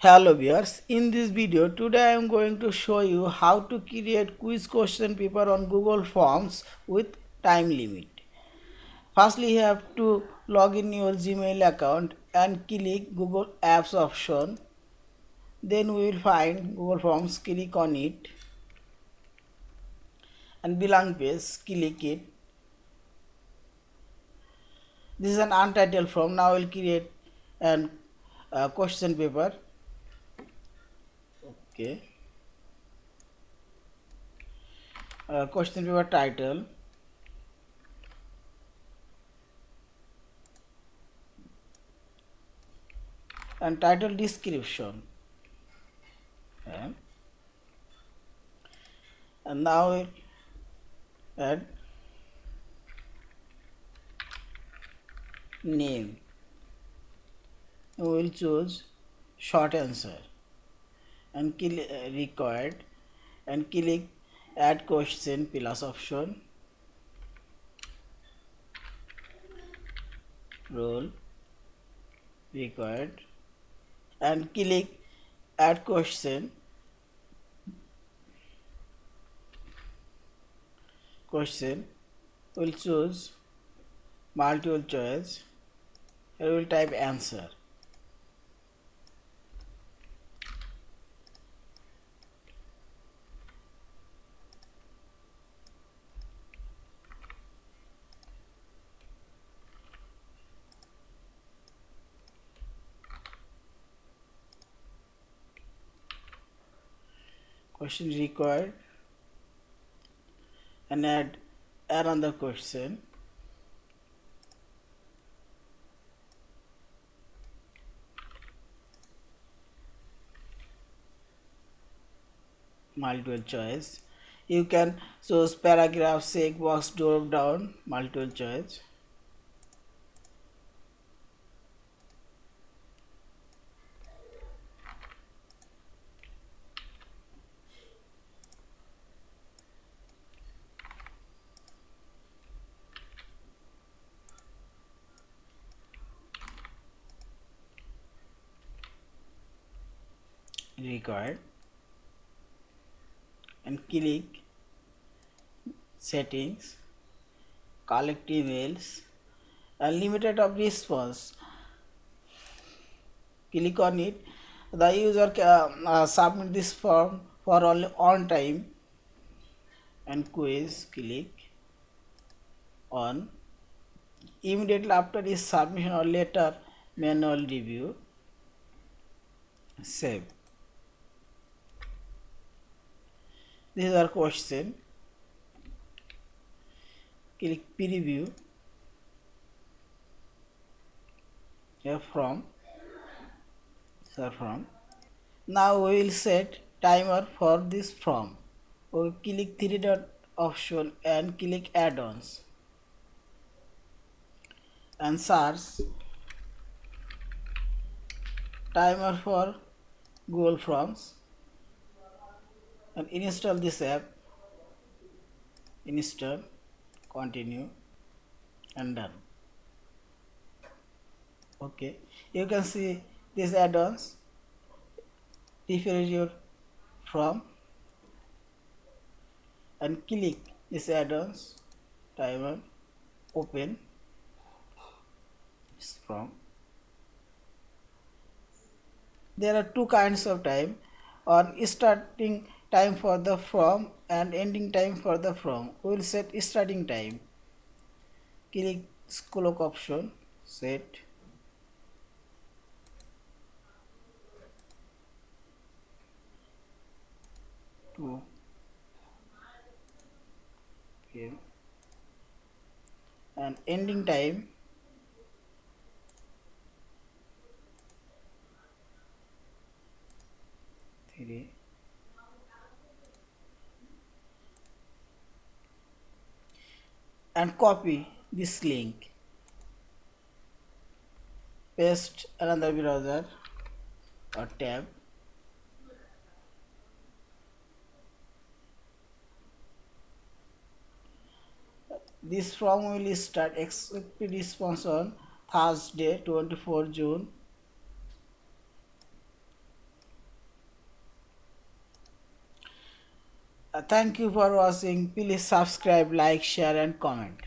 Hello viewers, in this video today I am going to show you how to create quiz question paper on Google Forms with time limit. Firstly you have to log in your Gmail account and click Google Apps option. Then we will find Google Forms, click on it and blank page, click it. This is an untitled form. Now I will create an question paper. Okay. Question paper title. And title description. Okay. And now we add name. We will choose short answer and required and click add question plus option, role required and click add question will choose multiple choice. Here we will type answer. Question required and add another question. Multiple choice. You can choose paragraph, checkbox, drop down, multiple choice. Required and click settings, collect emails and limited of response. Click on it. The user can submit this form for only on time and quiz. Click on immediately after his submission or later manual review. Save. This is our question. Click preview. Here from. Now we will set timer for this form. We will click three dot option and click add-ons and search timer for Google Forms and install this app. Install, continue and done. Okay, you can see these add-ons. Refresh your form and click this add-ons, timer, open this form. There are two kinds of time, on starting time for the form and ending time for the form. We will set starting time. Click clock option, set. To PM and ending time 3. And copy this link, paste another browser or tab. This form will start expected response on Thursday 24 June Thank you for watching. Please subscribe, like, share and comment.